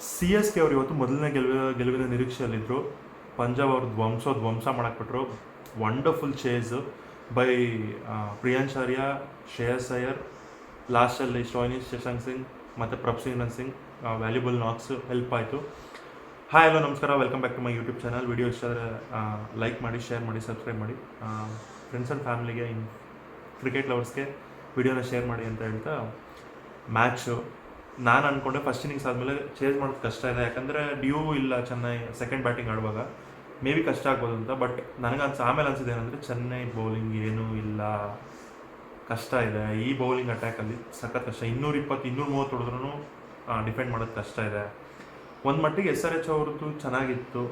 C S K ಅವರು ಇವತ್ತು ಮೊದಲನೇ ಗೆಲುವಿನ ನಿರೀಕ್ಷೆಯಲ್ಲಿದ್ದರು. ಪಂಜಾಬ್ ಅವರು ಧ್ವಂಸ ಮಾಡಾಕ್ಬಿಟ್ರು. Wonderful chase by Priyansh Arya, Shreyas Iyer, ಲಾಸ್ಟಲ್ಲಿ ಶೋನಿ ಶಶಾಂಕ್ ಸಿಂಗ್ ಮತ್ತು Prabhsimran Singh valuable knocks help ಆಯಿತು. ಹಾಯ್ ಹಲೋ ನಮಸ್ಕಾರ, welcome back to my YouTube channel. Video ಇಷ್ಟ ಆದರೆ ಲೈಕ್ ಮಾಡಿ, ಶೇರ್ ಮಾಡಿ, ಸಬ್ಸ್ಕ್ರೈಬ್ ಮಾಡಿ. ಫ್ರೆಂಡ್ಸ್ ಆ್ಯಂಡ್ ಫ್ಯಾಮಿಲಿಗೆ, ಕ್ರಿಕೆಟ್ ಲವರ್ಸ್ಗೆ ವಿಡಿಯೋನ ಶೇರ್ ಮಾಡಿ ಅಂತ ಹೇಳ್ತಾ, ಮ್ಯಾಚು ನಾನು ಅಂದ್ಕೊಂಡೆ ಫಸ್ಟ್ ಇನ್ನಿಂಗ್ಸ್ ಆದಮೇಲೆ ಚೇಸ್ ಮಾಡೋದು ಕಷ್ಟ ಇದೆ, ಯಾಕಂದರೆ ಡ್ಯೂ ಇಲ್ಲ ಚೆನ್ನೈ ಸೆಕೆಂಡ್ ಬ್ಯಾಟಿಂಗ್ ಆಡುವಾಗ, ಮೇ ಬಿ ಕಷ್ಟ ಆಗ್ಬೋದು ಅಂತ. ಬಟ್ ನನಗೆ ಆಮೇಲೆ ಅನಿಸಿದೆ ಏನಂದರೆ ಚೆನ್ನೈ ಬೌಲಿಂಗ್ ಏನೂ ಇಲ್ಲ, ಕಷ್ಟ ಇದೆ. ಈ ಬೌಲಿಂಗ್ ಅಟ್ಯಾಕಲ್ಲಿ ಸಖತ್ ಕಷ್ಟ. 220-230 ಹೊಡೆದ್ರೂ ಡಿಫೆಂಡ್ ಮಾಡೋದು ಕಷ್ಟ ಇದೆ. ಒಂದು ಮಟ್ಟಿಗೆ SRH ಅವ್ರದ್ದು ಚೆನ್ನಾಗಿತ್ತು,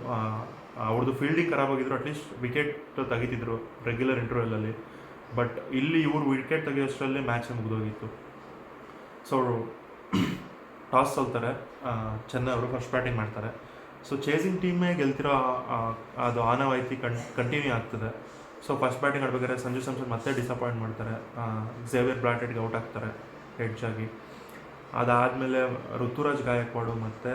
ಅವ್ರದ್ದು ಫೀಲ್ಡಿಂಗ್ ಖರಾಬಾಗಿದ್ರು, ಅಟ್ಲೀಸ್ಟ್ ವಿಕೆಟ್ ತೆಗಿತಿದ್ರು ರೆಗ್ಯುಲರ್ ಇಂಟರ್ವೆಲ್ಲಲ್ಲಿ. ಬಟ್ ಇಲ್ಲಿ ಇವರು ವಿಕೆಟ್ ತೆಗಿಯೋಷ್ಟರಲ್ಲೇ ಮ್ಯಾಚ್ ಮುಗಿದೋಗಿತ್ತು. ಸೊ ಟಾಸ್ ಸೋಲ್ತಾರೆ, ಚೆನ್ನೈ ಅವರು ಫಸ್ಟ್ ಬ್ಯಾಟಿಂಗ್ ಮಾಡ್ತಾರೆ. ಸೊ ಚೇಸಿಂಗ್ ಟೀಮೇ ಗೆಲ್ತಿರೋ ಅದು ಆನವಾಯಿತಿ ಕಂಟಿನ್ಯೂ ಆಗ್ತದೆ. ಸೊ ಫಸ್ಟ್ ಬ್ಯಾಟಿಂಗ್ ಆಡ್ಬೇಕಾದ್ರೆ ಸಂಜು ಸ್ಯಾಮ್ಸನ್ ಮತ್ತೆ ಡಿಸಪಾಯಿಂಟ್ ಮಾಡ್ತಾರೆ, ಝೇವಿಯರ್ ಬ್ರಾಟೆಡ್ಗೆ ಔಟ್ ಆಗ್ತಾರೆ ಹೆಡ್ಜಾಗಿ. ಅದಾದಮೇಲೆ ಋತುರಾಜ್ ಗಾಯಕ್ವಾಡು ಮತ್ತು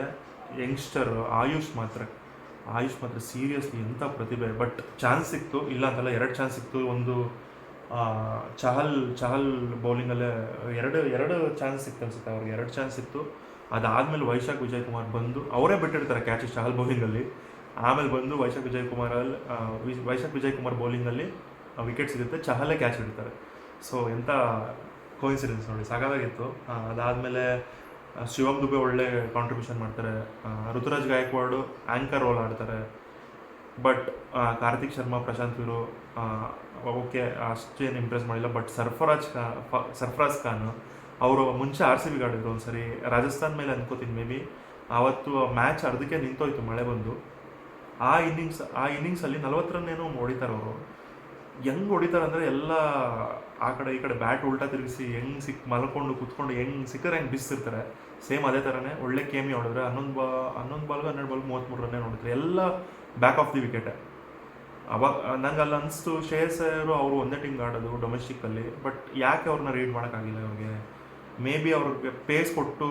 ಯಂಗ್ಸ್ಟರ್ ಆಯುಷ್ ಮಾತ್ರ ಸೀರಿಯಸ್ಲಿ ಎಂಥ ಪ್ರತಿಭೆ. ಬಟ್ ಚಾನ್ಸ್ ಸಿಕ್ತು, ಇಲ್ಲ ಅಂತಲ್ಲ, 2 ಚಾನ್ಸ್ ಸಿಕ್ತು. ಒಂದು ಚಹಲ್ ಬೌಲಿಂಗಲ್ಲೇ ಎರಡು ಚಾನ್ಸ್ ಸಿಕ್ತು ಅನ್ಸುತ್ತೆ ಅವ್ರಿಗೆ, 2 ಚಾನ್ಸ್ ಸಿಕ್ತು. ಅದಾದಮೇಲೆ ವೈಶಾಖ್ ವಿಜಯ್ ಕುಮಾರ್ ಬಂದು ಅವರೇ ಬಿಟ್ಟಿರ್ತಾರೆ ಕ್ಯಾಚ್ ಚಹಲ್ ಬೌಲಿಂಗಲ್ಲಿ. ಆಮೇಲೆ ಬಂದು ವೈಶಾಖ್ ವಿಜಯ್ ಕುಮಾರ್ ಬೌಲಿಂಗಲ್ಲಿ ವಿಕೆಟ್ ಸಿಗುತ್ತೆ, ಚಹಲೇ ಕ್ಯಾಚ್ ಹಿಡಿತಾರೆ. ಸೊ ಎಂಥ ಕೋಇನ್ಸಿಡೆನ್ಸ್ ನೋಡಿ, ಸಾಕಾಗಿತ್ತು. ಅದಾದಮೇಲೆ ಶಿವಮ್ ದುಬೆ ಒಳ್ಳೆ ಕಾಂಟ್ರಿಬ್ಯೂಷನ್ ಮಾಡ್ತಾರೆ, ಋತುರಾಜ್ ಗಾಯಕ್ವಾಡು ಆ್ಯಂಕರ್ ರೋಲ್ ಆಡ್ತಾರೆ. ಬಟ್ ಕಾರ್ತಿಕ್ ಶರ್ಮಾ, ಪ್ರಶಾಂತ್ ವೀರು ಓಕೆ ಅಷ್ಟೇನು ಇಂಪ್ರೆಸ್ ಮಾಡಿಲ್ಲ. ಬಟ್ ಸರ್ಫರಾಜ್ ಖಾನ್ ಅವರು ಮುಂಚೆ RCB ಆಡಿದ್ರು ಒಂದು ಸರಿ ರಾಜಸ್ಥಾನ್ ಮೇಲೆ ಅನ್ಕೋತೀನಿ, ಮೇ ಬಿ ಆವತ್ತು ಮ್ಯಾಚ್ ಅರ್ಧಕ್ಕೆ ನಿಂತೋಯ್ತು ಮಳೆ ಬಂದು. ಆ ಇನ್ನಿಂಗ್ಸಲ್ಲಿ 40 ರನ್ನೇನೋ ಹೊಡಿತಾರೆ ಅವರು. ಹೆಂಗೆ ಹೊಡಿತಾರೆ ಅಂದರೆ ಎಲ್ಲ ಆ ಕಡೆ ಈ ಕಡೆ ಬ್ಯಾಟ್ ಉಲ್ಟಾ ತಿರುಗಿಸಿ ಹೆಂಗೆ ಮಲ್ಕೊಂಡು ಕೂತ್ಕೊಂಡು ಹೆಂಗೆ ಸಿಕ್ಕರೆ ಹೆಂಗೆ ಬಿಸ್ತಿರ್ತಾರೆ, ಸೇಮ್ ಅದೇ ಥರನೇ ಒಳ್ಳೆ ಕೇಮಿ ಹೊಡೆದ್ರೆ 11 ಬಾಲ್ಗೆ 33 ರನ್ನೇ ನೋಡಿದ್ರೆ ಎಲ್ಲ ಬ್ಯಾಕ್ ಆಫ್ ದಿ ವಿಕೆಟೇ. ಅವಾಗ ನಂಗೆ ಅಲ್ಲಿ ಅನಿಸ್ತು, ಶ್ರೇಯಸ್ ಅಯ್ಯರು ಅವರು ಒಂದೇ ಟೀಮ್ ಆಡೋದು ಡೊಮೆಸ್ಟಿಕ್ಕಲ್ಲಿ, ಬಟ್ ಯಾಕೆ ಅವ್ರನ್ನ ರೀಡ್ ಮಾಡೋಕ್ಕಾಗಿಲ್ಲ ಅವ್ರಿಗೆ? ಮೇ ಬಿ ಅವ್ರಿಗೆ ಪೇಸ್ ಕೊಟ್ಟು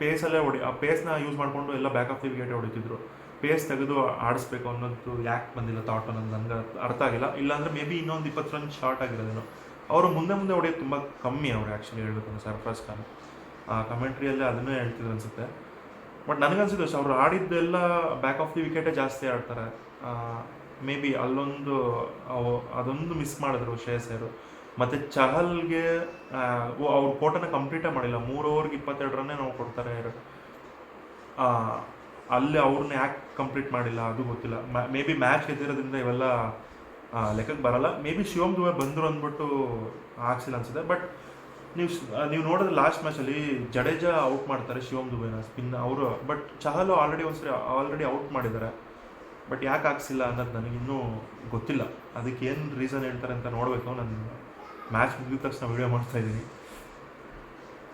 ಪೇಸಲ್ಲೇ ಆ ಪೇಸ್ನ ಯೂಸ್ ಮಾಡಿಕೊಂಡು ಎಲ್ಲ ಬ್ಯಾಕ್ ಆಫ್ ದಿ ವಿಕೆಟೇ ಹೊಡಿತಿದ್ರು. ಪೇಸ್ ತೆಗೆದು ಆಡಿಸ್ಬೇಕು ಅನ್ನೋದು ಯಾಕೆ ಬಂದಿಲ್ಲ ಥಾಟ್ ಅನ್ನೋದು ನನಗೆ ಅರ್ಥ ಆಗಿಲ್ಲ. ಇಲ್ಲಾಂದರೆ ಮೇ ಬಿ ಇನ್ನೊಂದು 20 ರನ್ ಶಾರ್ಟ್ ಆಗಿರೋದೇನೋ. ಅವರು ಮುಂದೆ ಹೊಡೆಯೋದು ತುಂಬ ಕಮ್ಮಿ ಅವರು ಆ್ಯಕ್ಚುಲಿ ಹೇಳಬೇಕು ಅಂದರೆ ಸರ್ಫರಾಜ್ ಖಾನ್ ಕಮೆಂಟ್ರಿಯಲ್ಲೇ ಅದನ್ನೇ ಹೇಳ್ತಿದ್ರು ಅನಿಸುತ್ತೆ. ಬಟ್ ನನಗನ್ಸಿದ್ದು ಅಷ್ಟು ಅವ್ರು ಆಡಿದ್ದೆಲ್ಲ ಬ್ಯಾಕ್ ಆಫ್ ದಿ ವಿಕೆಟೇ ಜಾಸ್ತಿ ಆಡ್ತಾರೆ. ಮೇ ಬಿ ಅದೊಂದು ಮಿಸ್ ಮಾಡಿದ್ರು ಶ್ರೇಯಸ್ ಅಯ್ಯರು. ಮತ್ತು ಚಹಲ್ಗೆ ಅವ್ರ ಕೋಟನ ಕಂಪ್ಲೀಟೇ ಮಾಡಿಲ್ಲ, 3 ಓವರ್ಗೆ 22 ರನ್ನೇ ನಾವು ಕೊಡ್ತಾರೆ. ಅಲ್ಲಿ ಅವ್ರನ್ನ ಯಾಕೆ ಕಂಪ್ಲೀಟ್ ಮಾಡಿಲ್ಲ ಅದು ಗೊತ್ತಿಲ್ಲ. ಮೇ ಬಿ ಮ್ಯಾಚ್ ಗೆದ್ದಿರೋದ್ರಿಂದ ಇವೆಲ್ಲ ಲೆಕ್ಕಕ್ಕೆ ಬರಲ್ಲ. ಮೇ ಬಿ ಶಿವಮ್ ದುಬೆ ಬಂದರು ಅಂದ್ಬಿಟ್ಟು ಹಾಕ್ಸಿಲ್ಲ ಅನ್ಸುತ್ತೆ. ಬಟ್ ನೀವು ನೋಡಿದ್ರೆ ಲಾಸ್ಟ್ ಮ್ಯಾಚಲ್ಲಿ ಜಡೇಜಾ ಔಟ್ ಮಾಡ್ತಾರೆ ಶಿವಮ್ ದುಬೆನ ಸ್ಪಿನ್ ಅವರು. ಬಟ್ ಚಹಲ್ ಆಲ್ರೆಡಿ ಔಟ್ ಮಾಡಿದ್ದಾರೆ. ಬಟ್ ಯಾಕೆ ಹಾಕ್ಸಿಲ್ಲ ಅನ್ನೋದು ನನಗಿನ್ನೂ ಗೊತ್ತಿಲ್ಲ. ಅದಕ್ಕೆ ಏನು ರೀಸನ್ ಹೇಳ್ತಾರೆ ಅಂತ ನೋಡಬೇಕು. ನಾನು ಮ್ಯಾಚ್ ಮುಗಿದ ತಕ್ಷಣ ವೀಡಿಯೋ ಮಾಡ್ತಾಯಿದ್ದೀನಿ.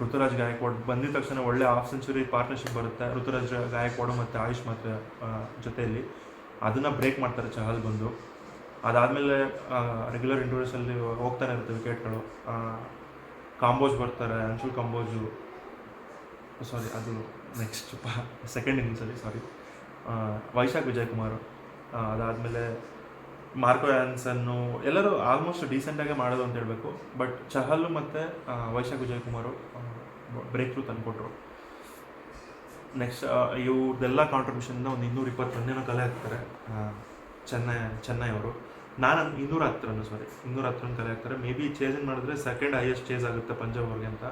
ಋತುರಾಜ್ ಗಾಯಕ್ವಾಡ್ ಬಂದಿದ ತಕ್ಷಣ ಒಳ್ಳೆ ಹಾಫ್ ಸೆಂಚುರಿ ಪಾರ್ಟ್ನರ್ಶಿಪ್ ಬರುತ್ತೆ ಋತುರಾಜ್ ಗಾಯಕ್ವಾಡು ಮತ್ತು ಆಯುಷ್ ಮಾತ್ರ ಜೊತೆಯಲ್ಲಿ. ಅದನ್ನು ಬ್ರೇಕ್ ಮಾಡ್ತಾರೆ ಚಹಲ್ ಬಂದು. ಅದಾದಮೇಲೆ ರೆಗ್ಯುಲರ್ ಇಂಟರ್ವ್ಯೂಸಲ್ಲಿ ಹೋಗ್ತಾನೆ ಇರುತ್ತೆ ವಿಕೆಟ್ಗಳು. ಕಾಂಬೋಜ್ ಬರ್ತಾರೆ, ಅನ್ಶುಲ್ ಕಾಂಬೋಜು, ಸಾರಿ ಅದು ನೆಕ್ಸ್ಟ್ ಸೆಕೆಂಡ್ ಇನ್ನಿಂಗ್ಸಲ್ಲಿ ವೈಶಾಖ್ ವಿಜಯ್ ಕುಮಾರ್, ಅದಾದಮೇಲೆ ಮಾರ್ಕೋ ಆ್ಯನ್ಸನ್ನು, ಎಲ್ಲರೂ ಆಲ್ಮೋಸ್ಟ್ ಡೀಸೆಂಟಾಗೆ ಮಾಡೋದು ಅಂತ ಹೇಳಬೇಕು. ಬಟ್ ಚಹಲ್ ಮತ್ತು ವೈಶಾಖ್ ವಿಜಯ್ ಕುಮಾರು ಬ್ರೇಕ್ ಥ್ರೂ ತಂದುಕೊಟ್ರು. ನೆಕ್ಸ್ಟ್ ಇವ್ರದ್ದೆಲ್ಲ ಕಾಂಟ್ರಿಬ್ಯೂಷನ್ನ ಒಂದು 220 ರನ್ನೇನೋ ಕಲೆ ಹಾಕ್ತಾರೆ ಚೆನ್ನೈ ಅವರು. ನಾನು 210 ರನ್ ಕಲೆ ಹಾಕ್ತಾರೆ. ಮೇ ಬಿ ಚೇಸಿಂಗ್ ಮಾಡಿದ್ರೆ ಸೆಕೆಂಡ್ ಹೈಯೆಸ್ಟ್ ಚೇಸ್ ಆಗುತ್ತೆ ಪಂಜಾಬ್ ಅವ್ರಿಗೆ ಅಂತ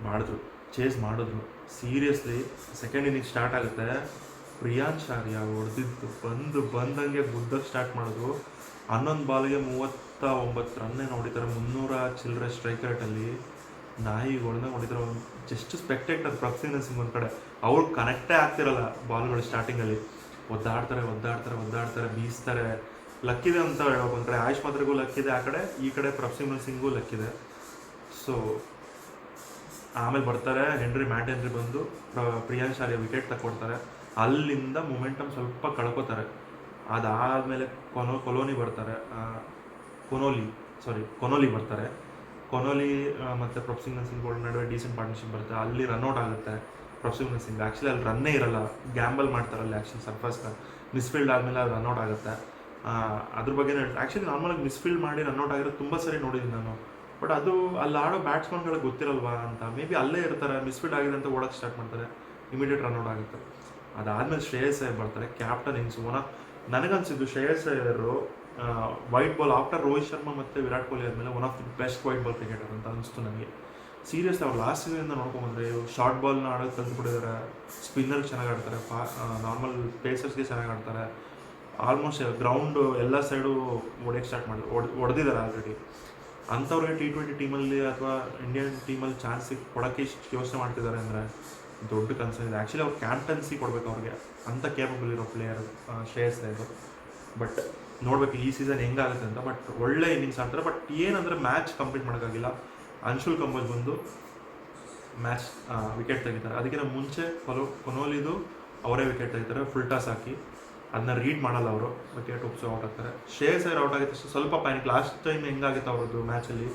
ಮಾಡಿದ್ರು. ಸೀರಿಯಸ್ಲಿ ಸೆಕೆಂಡ್ ಇನ್ನಿಂಗ್ಸ್ ಸ್ಟಾರ್ಟ್ ಆಗುತ್ತೆ, ಪ್ರಿಯಾಂಶ್ ಆರ್ಯ ಹೊಡೆದಿದ್ದು ಬಂದಂಗೆ ಗುದ್ದಕ್ಕೆ ಸ್ಟಾರ್ಟ್ ಮಾಡಿದ್ರು. 11 ಬಾಲ್ಗೆ 39 ರನ್ನೇ ಹೊಡಿತಾರೆ, 300 ಚಿಲ್ಲರೆ ಸ್ಟ್ರೈಕ್ ರೇಟಲ್ಲಿ. ನಾಯಿ ಹೊಡಿತಾರೆ. ಜಸ್ಟ್ ಸ್ಪೆಕ್ಟೇಟ್ ಅದು ಪ್ರಭ್ಸಿಮ್ರನ್ ಸಿಂಗ್ ಒಂದು ಕಡೆ, ಅವ್ರು ಕನೆಕ್ಟೇ ಆಗ್ತಿರಲ್ಲ ಬಾಲ್ಗಳು ಸ್ಟಾರ್ಟಿಂಗಲ್ಲಿ. ಒದ್ದಾಡ್ತಾರೆ, ಬೀಸ್ತಾರೆ. ಲಕ್ಕಿದೆ ಅಂತ ಹೇಳ್ಬೇಕು ಒಂದು ಕಡೆ, ಆಯುಷ್ ಮಾತ್ರೆಗೂ ಲಕ್ಕಿದೆ ಆ ಕಡೆ, ಈ ಕಡೆ ಪ್ರಭ್ಸಿಮ್ರನ್ ಸಿಂಗೂ ಲಕ್ಕಿದೆ. ಸೊ ಆಮೇಲೆ ಬರ್ತಾರೆ ಮ್ಯಾಟ್ ಹೆನ್ರಿ ಬಂದು ಪ್ರಿಯಾಂಶ್ ಆರ್ಯ ವಿಕೆಟ್ ತಗೊಡ್ತಾರೆ. ಅಲ್ಲಿಂದ ಮೊಮೆಂಟಮ್ ಸ್ವಲ್ಪ ಕಳ್ಕೊತಾರೆ. ಅದಾದಮೇಲೆ ಕೊನೋಲಿ ಬರ್ತಾರೆ, ಕೊನೋಲಿ ಮತ್ತು ಪ್ರಭ್ಸಿಮ್ರನ್ ಸಿಂಗ್ ನಡುವೆ ಡೀಸೆಂಟ್ ಪಾರ್ಟ್ನರ್ಶಿಪ್ ಬರುತ್ತೆ. ಅಲ್ಲಿ ರನ್ಔಟ್ ಆಗುತ್ತೆ. ಪ್ರೊಫೆಷನಲ್ ಸಿಂಗ್ ಆ್ಯಕ್ಚುಲಿ ಅಲ್ಲಿ ರನ್ನೇ ಇರಲ್ಲ, ಗ್ಯಾಂಬಲ್ ಮಾಡ್ತಾರಲ್ಲಿ ಆ್ಯಕ್ಚುಲಿ ಸರ್ಫಸ್ನ ಮಿಸ್ಫೀಲ್ಡ್ ಆದಮೇಲೆ ಅದು ರನ್ಔಟ್ ಆಗುತ್ತೆ. ಅದ್ರ ಬಗ್ಗೆ ಆ್ಯಕ್ಚುಲಿ ನಾರ್ಮಲಾಗಿ ಮಿಸ್ಫೀಲ್ಡ್ ಮಾಡಿ ರನ್ಔಟ್ ಆಗಿರೋದು ತುಂಬ ಸರಿ ನೋಡಿದ್ದೀನಿ ನಾನು. ಬಟ್ ಅದು ಅಲ್ಲಿ ಆಡೋ ಬ್ಯಾಟ್ಸ್ಮನ್ಗಳಿಗೆ ಗೊತ್ತಿರಲ್ವಾ ಅಂತ, ಮೇ ಬಿ ಅಲ್ಲೇ ಇರ್ತಾರೆ, ಮಿಸ್ಫೀಲ್ಡ್ ಆಗಿದೆ ಅಂತ ಓಡೋಕ್ಕೆ ಸ್ಟಾರ್ಟ್ ಮಾಡ್ತಾರೆ, ಇಮಿಡಿಯೇಟ್ ರನ್ಔಟ್ ಆಗುತ್ತೆ. ಅದಾದಮೇಲೆ ಶ್ರೇಯಸ್ ಅಯ್ಯರ್ ಬರ್ತಾರೆ, ಕ್ಯಾಪ್ಟನ್ ಇನ್ಸು. ನನಗನ್ಸಿದ್ದು Shreyas Iyer white ball after Rohit Sharma ಮತ್ತು ವಿರಾಟ್ ಕೊಹ್ಲಿ ಆದಮೇಲೆ one of the best white ball cricketer ಅಂತ ಅನಿಸ್ತು ನನಗೆ. ಸೀರಿಯಸ್ಲಿ ಅವ್ರು ಲಾಸ್ಟ್ ಸೀಸನಿಂದ ನೋಡ್ಕೊಂಬಂದ್ರೆ ಶಾರ್ಟ್ ಬಾಲ್ನ ಆಡೋದು ಕಲ್ತ್ಬಿಟ್ಟಿದ್ದಾರೆ, ಸ್ಪಿನ್ನರ್ ಚೆನ್ನಾಗಿ ಆಡ್ತಾರೆ, ನಾರ್ಮಲ್ ಪೇಸರ್ಸ್ಗೆ ಚೆನ್ನಾಗಿ ಆಡ್ತಾರೆ, ಆಲ್ಮೋಸ್ಟ್ ಗ್ರೌಂಡು ಎಲ್ಲ ಸೈಡು ಹೊಡೆಯೋಕ್ಕೆ ಸ್ಟಾರ್ಟ್ ಮಾಡಿದ್ರು, ಹೊಡೆದಿದ್ದಾರೆ ಆಲ್ರೆಡಿ. ಅಂಥವ್ರಿಗೆ T20 ಟೀಮಲ್ಲಿ ಅಥವಾ ಇಂಡಿಯನ್ ಟೀಮಲ್ಲಿ ಚಾನ್ಸ್ ಕೊಡೋಕ್ಕೆ ಇಷ್ಟು ಯೋಚನೆ ಮಾಡ್ತಿದ್ದಾರೆ ಅಂದರೆ ದೊಡ್ಡ ಕನ್ಸರ್ನ್ ಇದೆ. ಆ್ಯಕ್ಚುಲಿ ಅವ್ರು ಕ್ಯಾಪ್ಟನ್ಸಿ ಕೊಡಬೇಕು ಅವ್ರಿಗೆ, ಅಂಥ ಕೇಪಬಲ್ ಇರೋ ಪ್ಲೇಯರ್ ಶ್ರೇಯಸ್ ಅಯ್ಯರ್. ಬಟ್ ನೋಡಬೇಕು ಈ ಸೀಸನ್ ಹೆಂಗಾಗುತ್ತೆ ಅಂತ. ಬಟ್ ಒಳ್ಳೆ ಇನ್ನಿಂಗ್ಸ್ ಆಡ್ತಾರೆ. ಬಟ್ ಏನಂದರೆ ಮ್ಯಾಚ್ ಕಂಪ್ಲೀಟ್ ಮಾಡೋಕ್ಕಾಗಿಲ್ಲ. ಅನ್ಶುಲ್ ಕಂಬೋಜ್ ಬಂದು ಮ್ಯಾಚ್ ವಿಕೆಟ್ ತೆಗಿತಾರೆ. ಅದಕ್ಕಿಂತ ಮುಂಚೆ ಕೊನೋಲಿದು ಅವರೇ ವಿಕೆಟ್ ತೆಗಿತಾರೆ, ಫುಲ್ ಟಾಸ್ ಹಾಕಿ. ಅದನ್ನ ರೀಡ್ ಮಾಡಲ್ಲ ಅವರು, ವಿಕೆಟ್ ಉಪ್ಸು ಔಟ್ ಆಗ್ತಾರೆ. ಶ್ರೇಯಸ್ ಅಯ್ಯರ್ ಔಟ್ ಆಗಿತ್ತು ಸ್ವಲ್ಪ ಪ್ಯಾನಿಕ್. ಲಾಸ್ಟ್ ಟೈಮ್ ಹೆಂಗಾಗಿತ್ತು ಅವ್ರದ್ದು ಮ್ಯಾಚಲ್ಲಿ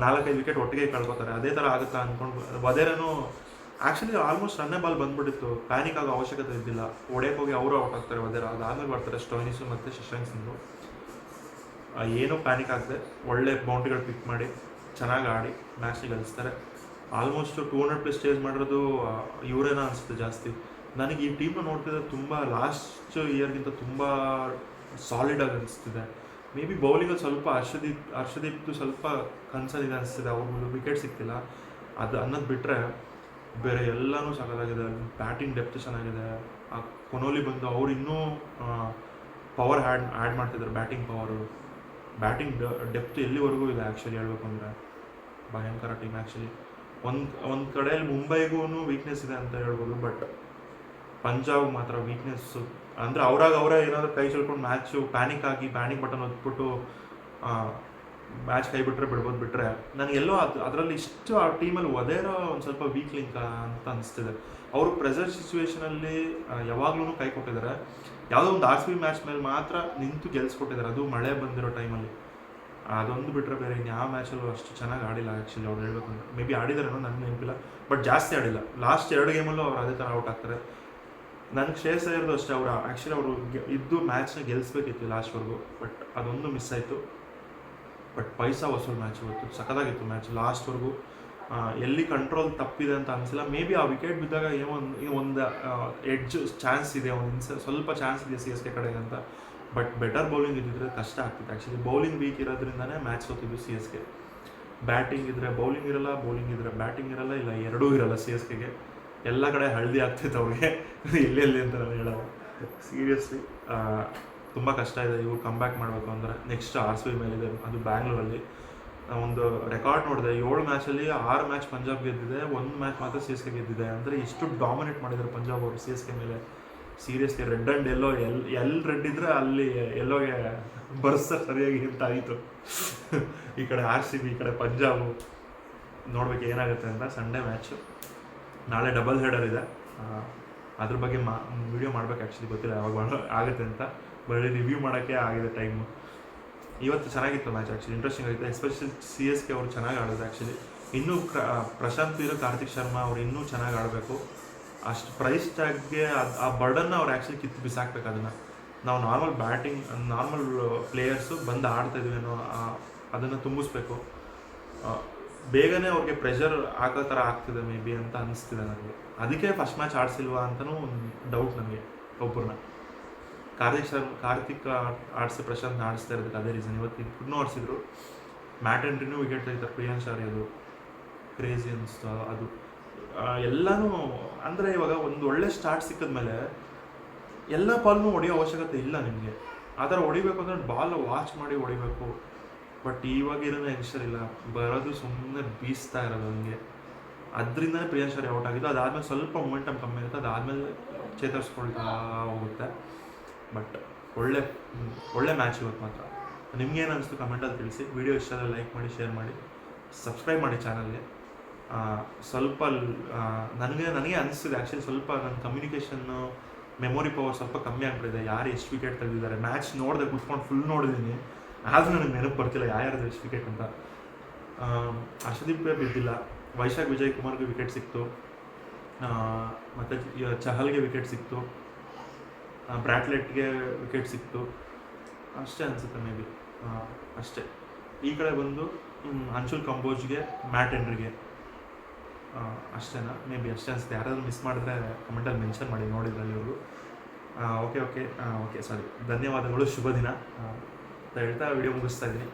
4-5 ವಿಕೆಟ್ ಒಟ್ಟಿಗೆ ಕಳ್ಕೊತಾರೆ, ಅದೇ ಥರ ಆಗುತ್ತಾ ಅಂದ್ಕೊಂಡು ವಧೇರನು ಆ್ಯಕ್ಚುಲಿ ಆಲ್ಮೋಸ್ಟ್ ರನ್ನೇ ಬಾಲ್ ಬಂದ್ಬಿಟ್ಟಿತ್ತು, ಪ್ಯಾನಿಕ್ ಆಗೋ ಅವಶ್ಯಕತೆ ಇದ್ದಿಲ್ಲ. ಹೊಡೆಯೋಕೆ ಹೋಗಿ ಅವರು ಔಟ್ ಆಗ್ತಾರೆ ವಧೇರ. ಅದಾದಮೇಲೆ ಬರ್ತಾರೆ ಸ್ಟೋಯ್ನಿಸು ಮತ್ತು ಶಶಾಂಕ್ ಸಿಂಧು. ಏನೂ ಪ್ಯಾನಿಕ್ ಆಗದೆ ಒಳ್ಳೆ ಬೌಂಡ್ರಿಗಳು ಪಿಕ್ ಮಾಡಿ ಚೆನ್ನಾಗಿ ಆಡಿ ಮ್ಯಾಚ್ನ ಗೆಲ್ಲಿಸ್ತಾರೆ. ಆಲ್ಮೋಸ್ಟ್ 200+ ಚೇಸ್ ಮಾಡಿರೋದು ಇವರೇನ ಅನಿಸುತ್ತೆ ಜಾಸ್ತಿ. ನನಗೆ ಈ ಟೀಮ್ನ ನೋಡ್ತಿದ್ರೆ ತುಂಬ ಲಾಸ್ಟ್ ಇಯರ್ಗಿಂತ ತುಂಬ ಸಾಲಿಡಾಗಿ ಅನಿಸ್ತಿದೆ. ಮೇ ಬಿ ಬೌಲಿಂಗಲ್ಲಿ ಸ್ವಲ್ಪ ಹರ್ಷದೀಪ್ದು ಸ್ವಲ್ಪ ಕನ್ಸರ್ನ್ ಇದೆ ಅನಿಸ್ತಿದೆ, ಅವ್ರಿಗೆ ವಿಕೆಟ್ ಸಿಗ್ತಿಲ್ಲ ಅದು ಅನ್ನೋದು ಬಿಟ್ಟರೆ ಬೇರೆ ಎಲ್ಲನೂ ಸಖತ್ತಾಗಿದೆ. ಬ್ಯಾಟಿಂಗ್ ಡೆಪ್ತ್ ಚೆನ್ನಾಗಿದೆ. ಕೊನೋಲಿ ಬಂದು ಅವ್ರು ಇನ್ನೂ ಪವರ್ ಆ್ಯಡ್ ಮಾಡ್ತಿದ್ದಾರೆ, ಬ್ಯಾಟಿಂಗ್ ಪವರು, ಬ್ಯಾಟಿಂಗ್ ಡೆಪ್ತ್ ಎಲ್ಲಿವರೆಗೂ ಇದೆ ಆ್ಯಕ್ಚುಲಿ ಹೇಳ್ಬೇಕು ಅಂದರೆ. ಭಯಂಕರ ಟೀಮ್ ಆ್ಯಕ್ಚುಲಿ. ಒಂದು ಕಡೆಯಲ್ಲಿ ಮುಂಬೈಗೂ ವೀಕ್ನೆಸ್ ಇದೆ ಅಂತ ಹೇಳ್ಬೋದು, ಬಟ್ ಪಂಜಾಬ್ ಮಾತ್ರ ವೀಕ್ನೆಸ್ಸು ಅಂದರೆ ಅವರೇ ಏನಾದರೂ ಕೈ ಚೆಲ್ಕೊಂಡು ಮ್ಯಾಚು ಪ್ಯಾನಿಕ್ ಬಟನ್ ಒತ್ಬಿಟ್ಟು ಮ್ಯಾಚ್ ಕೈ ಬಿಟ್ಟರೆ ಬಿಡ್ಬೋದು. ಬಿಟ್ಟರೆ ನನಗೆಲ್ಲೋ ಅದರಲ್ಲಿ ಇಷ್ಟು ಆ ಟೀಮಲ್ಲಿ ವಧೇರೋ ಒಂದು ಸ್ವಲ್ಪ ವೀಕ್ ಲಿಂಕ್ ಅಂತ ಅನಿಸ್ತಿದೆ. ಅವರು ಪ್ರೆಸರ್ ಸಿಚುವೇಷನಲ್ಲಿ ಯಾವಾಗಲೂ ಕೈ ಕೊಟ್ಟಿದ್ದಾರೆ. ಯಾವುದೋ ಒಂದು RCB ಮ್ಯಾಚ್ ಮೇಲೆ ಮಾತ್ರ ನಿಂತು ಗೆಲ್ಸ್ಕೊಟ್ಟಿದ್ದಾರೆ, ಅದು ಮಳೆ ಬಂದಿರೋ ಟೈಮಲ್ಲಿ. ಅದೊಂದು ಬಿಟ್ಟರೆ ಬೇರೆ ಯಾವ ಮ್ಯಾಚಲ್ಲೂ ಅಷ್ಟು ಚೆನ್ನಾಗಿ ಆಡಿಲ್ಲ ಆ್ಯಕ್ಚುಲಿ ಅವ್ರು ಹೇಳ್ಬೇಕಂದ್ರೆ. ಮೇ ಬಿ ಆಡಿದಾರೇನೋ ನನಗೆ ನೆನಪಿಲ್ಲ, ಬಟ್ ಜಾಸ್ತಿ ಆಡಿಲ್ಲ. ಲಾಸ್ಟ್ 2 ಗೇಮಲ್ಲೂ ಅವ್ರು ಅದೇ ಥರ ಔಟ್ ಆಗ್ತಾರೆ. ನನಗೆ ಶ್ರೇಯಸ್ ಅಯ್ಯರ್ದು ಅಷ್ಟೇ, ಅವರು ಇದ್ದು ಮ್ಯಾಚ್ನ ಗೆಲ್ಲಿಸ್ಬೇಕಿತ್ತು ಲಾಸ್ಟ್ವರೆಗೂ, ಬಟ್ ಅದೊಂದು ಮಿಸ್ ಆಯಿತು. ಬಟ್ ಪೈಸಾ ವಸೂಲ್ ಮ್ಯಾಚ್ ಇವತ್ತು ಸಖತ್ತಾಗಿತ್ತು ಮ್ಯಾಚ್ ಲಾಸ್ಟ್ವರೆಗೂ. ಎಲ್ಲಿ ಕಂಟ್ರೋಲ್ ತಪ್ಪಿದೆ ಅಂತ ಅನಿಸಿಲ್ಲ. ಮೇ ಬಿ ಆ ವಿಕೆಟ್ ಬಿದ್ದಾಗ ಏನೋ ಒಂದು ಎಡ್ಜ್ ಚಾನ್ಸ್ ಇದೆ, ಸ್ವಲ್ಪ ಚಾನ್ಸ್ ಇದೆ CSK ಕಡೆಗೆ ಅಂತ. ಬಟ್ ಬೆಟರ್ ಬೌಲಿಂಗ್ ಇದ್ದಿದ್ರೆ ಕಷ್ಟ ಆಗ್ತಿತ್ತು ಆ್ಯಕ್ಚುಲಿ. ಬೌಲಿಂಗ್ ವೀಕ್ ಇರೋದ್ರಿಂದನೇ ಮ್ಯಾಚ್ ಸೋತಿದ್ದು CSK. ಬ್ಯಾಟಿಂಗ್ ಇದ್ದರೆ ಬೌಲಿಂಗ್ ಇರಲ್ಲ, ಬೌಲಿಂಗ್ ಇದ್ದರೆ ಬ್ಯಾಟಿಂಗ್ ಇರಲ್ಲ, ಇಲ್ಲ ಎರಡೂ ಇರಲ್ಲ CSKಗೆ. ಎಲ್ಲ ಕಡೆ ಹಳದಿ ಆಗ್ತೈತೆ ಅವ್ರಿಗೆ ಎಲ್ಲೆಲ್ಲಿ ಅಂತ ನಾನು ಹೇಳೋದು. ಸೀರಿಯಸ್ಲಿ ತುಂಬ ಕಷ್ಟ ಇದೆ ಇವ್ರು ಕಮ್ಬ್ಯಾಕ್ ಮಾಡಬೇಕು ಅಂದರೆ. ನೆಕ್ಸ್ಟ್ RCB ಮೇಲಿದೆ, ಅದು ಬ್ಯಾಂಗ್ಳೂರಲ್ಲಿ. ಒಂದು ರೆಕಾರ್ಡ್ ನೋಡಿದೆ, 7 ಮ್ಯಾಚಲ್ಲಿ 6 ಮ್ಯಾಚ್ ಪಂಜಾಬ್ ಗೆದ್ದಿದೆ, 1 ಮ್ಯಾಚ್ ಮಾತ್ರ CSK ಗೆದ್ದಿದೆ. ಅಂದರೆ ಇಷ್ಟು ಡಾಮಿನೇಟ್ ಮಾಡಿದ್ದಾರೆ ಪಂಜಾಬ್ ಅವರು CSK ಮೇಲೆ. ಸೀರಿಯಸ್ಲಿ ರೆಡ್ ಆ್ಯಂಡ್ ಎಲ್ಲೋ ಎಲ್ಲಿ ರೆಡ್ ಇದ್ದರೆ ಅಲ್ಲಿ ಎಲ್ಲೋಗೆ ಬರ್ಸ್ತಾರೆ ಸರಿಯಾಗಿ ಅಂತ ಆಯಿತು. ಈ ಕಡೆ RCB, ಈ ಕಡೆ ಪಂಜಾಬು. ನೋಡ್ಬೇಕು ಏನಾಗುತ್ತೆ ಅಂತ. ಸಂಡೇ ಮ್ಯಾಚು, ನಾಳೆ ಡಬಲ್ ಹೆಡರ್ ಇದೆ. ಅದ್ರ ಬಗ್ಗೆ ವಿಡಿಯೋ ಮಾಡ್ಬೇಕು ಆ್ಯಕ್ಚುಲಿ, ಗೊತ್ತಿಲ್ಲ ಯಾವಾಗ ಆಗುತ್ತೆ ಅಂತ. ಬರೀ ರಿವ್ಯೂ ಮಾಡೋಕ್ಕೆ ಆಗಿದೆ ಟೈಮು. ಇವತ್ತು ಚೆನ್ನಾಗಿತ್ತು ಮ್ಯಾಚ್ ಆ್ಯಕ್ಚುಲಿ, ಇಂಟ್ರೆಸ್ಟಿಂಗ್ ಆಗಿತ್ತು. ಎಸ್ಪೆಷಲಿ CSK ಅವರು ಚೆನ್ನಾಗಿ ಆಡೋದು ಆ್ಯಕ್ಚುಲಿ. ಇನ್ನೂ ಪ್ರಶಾಂತ್ ವೀರ್, ಕಾರ್ತಿಕ್ ಶರ್ಮಾ ಅವ್ರು ಇನ್ನೂ ಚೆನ್ನಾಗಿ ಆಡಬೇಕು. ಅಷ್ಟು ಪ್ರೈಸ್ ಟ್ಯಾಗ್ಗೆ ಆ ಬರ್ಡನ್ನ ಅವ್ರು ಆ್ಯಕ್ಚುಲಿ ಕಿತ್ತು ಬಿಸಾಕ್ಬೇಕು. ಅದನ್ನು ನಾವು ನಾರ್ಮಲ್ ಪ್ಲೇಯರ್ಸು ಬಂದು ಆಡ್ತಾಯಿದ್ವಿ ಅನ್ನೋ ಅದನ್ನು ತುಂಬಿಸ್ಬೇಕು. ಬೇಗನೆ ಅವ್ರಿಗೆ ಪ್ರೆಷರ್ ಆಗೋ ಥರ ಆಗ್ತಿದೆ ಮೇ ಬಿ ಅಂತ ಅನಿಸ್ತಿದೆ ನನಗೆ. ಅದಕ್ಕೆ ಫಸ್ಟ್ ಮ್ಯಾಚ್ ಆಡಿಸಿಲ್ವಾ ಅಂತಲೂ ಒಂದು ಡೌಟ್ ನನಗೆ. ಒಬ್ಬರನ್ನ ಕಾರ್ತಿಕ್ ಆಡಿಸಿ ಪ್ರಶಾಂತ್ನ ಆಡಿಸ್ತಾ ಇರೋದಕ್ಕೆ ಅದೇ ರೀಸನ್. ಇವತ್ತು ಇನ್ನೂ ಆಡಿಸಿದ್ರು. ಮ್ಯಾಟ್ ಎಂಟ್ರಿನೂ ವಿಕೆಟ್ ತೆಗಿತಾರೆ ಪ್ರಿಯಾಂಶ್ ಆರ್ಯ, ಅದು ಕ್ರೇಜಿ ಅನಿಸ್ತು. ಅದು ಎಲ್ಲನೂ ಅಂದರೆ ಇವಾಗ ಒಂದು ಒಳ್ಳೆ ಸ್ಟಾರ್ಟ್ ಸಿಕ್ಕಿದ್ಮೇಲೆ ಎಲ್ಲ ಬಾಲ್ನೂ ಹೊಡೆಯೋ ಅವಶ್ಯಕತೆ ಇಲ್ಲ ನಿಮಗೆ. ಆ ಥರ ಹೊಡಿಬೇಕು ಅಂದರೆ ಬಾಲ್ ವಾಚ್ ಮಾಡಿ ಹೊಡಿಬೇಕು. ಬಟ್ ಇವಾಗಿರೋ ಯಂಗ್ಸ್ಟರ್ ಇಲ್ಲ, ಬರೋದು ಸುಮ್ಮನೆ ಬೀಸ್ತಾ ಇರೋದು ಹಂಗೆ. ಅದರಿಂದನೇ ಪ್ರಿಯಾಂಶ್ ಆರ್ಯ ಔಟ್ ಆಗಿದ್ದು. ಅದಾದಮೇಲೆ ಸ್ವಲ್ಪ ಮೊಮೆಂಟಮ್ ಕಮ್ಮಿ ಆಗುತ್ತೆ, ಅದಾದಮೇಲೆ ಚೇತರಿಸ್ಕೊಳ್ತಾ ಹೋಗುತ್ತೆ. ಬಟ್ ಒಳ್ಳೆ ಮ್ಯಾಚ್ ಇವತ್ತು ಮಾತ್ರ. ನಿಮ್ಗೇನು ಅನಿಸ್ತು ಕಮೆಂಟಲ್ಲಿ ತಿಳಿಸಿ. ವಿಡಿಯೋ ಇಷ್ಟ ಆದರೆ ಲೈಕ್ ಮಾಡಿ, ಶೇರ್ ಮಾಡಿ, ಸಬ್ಸ್ಕ್ರೈಬ್ ಮಾಡಿ ಚಾನಲ್ಗೆ. ಸ್ವಲ್ಪ ನನಗೆ ಅನಿಸ್ತಿದೆ ಆ್ಯಕ್ಚುಲಿ, ಸ್ವಲ್ಪ ನನ್ನ ಕಮ್ಯುನಿಕೇಷನ್ನು ಮೆಮೊರಿ ಪವರ್ ಸ್ವಲ್ಪ ಕಮ್ಮಿ ಆಗ್ಬಿಟ್ಟಿದೆ. ಯಾರು ಎಷ್ಟು ವಿಕೆಟ್ ತೆಗೆದಿದ್ದಾರೆ ಮ್ಯಾಚ್ ನೋಡಿದೆ, ಕುತ್ಕೊಂಡು ಫುಲ್ ನೋಡಿದ್ದೀನಿ, ಆದರೂ ನನಗೆ ನೆನಪು ಬರ್ತಿಲ್ಲ ಯಾರ್ದು ಎಷ್ಟು ವಿಕೆಟ್ ಅಂತ. ಹರ್ಷದೀಪ್ ಬಿದ್ದಿಲ್ಲ, ವೈಶಾಖ್ ವಿಜಯ್ ಕುಮಾರ್ಗೆ ವಿಕೆಟ್ ಸಿಕ್ತು, ಮತ್ತು ಚಹಲ್ಗೆ ವಿಕೆಟ್ ಸಿಕ್ತು, ಬ್ರ್ಯಾಟ್ಲೆಟ್ಗೆ ವಿಕೆಟ್ ಸಿಕ್ತು, ಅಷ್ಟೇ ಅನಿಸುತ್ತೆ ಮೇ ಬಿ. ಅಷ್ಟೇ. ಈ ಕಡೆ ಬಂದು ಅಂಶುಲ್ ಕಂಬೋಜ್ಗೆ, ಮ್ಯಾಟ್ ಹೆನ್ರಿಗೆ, ಅಷ್ಟೇನಾ ಮೇ ಬಿ ಅಷ್ಟೇ ಅನಿಸುತ್ತೆ. ಯಾರಾದರೂ ಮಿಸ್ ಮಾಡಿದ್ರೆ ಕಮೆಂಟಲ್ಲಿ ಮೆನ್ಷನ್ ಮಾಡಿ ನೋಡಿದ್ರಲ್ಲಿ ಇವರು. ಓಕೆ ಸಾರಿ, ಧನ್ಯವಾದಗಳು, ಶುಭ ದಿನ ಅಂತ ಹೇಳ್ತಾ ವಿಡಿಯೋ ಮುಗಿಸ್ತಾ ಇದ್ದೀನಿ.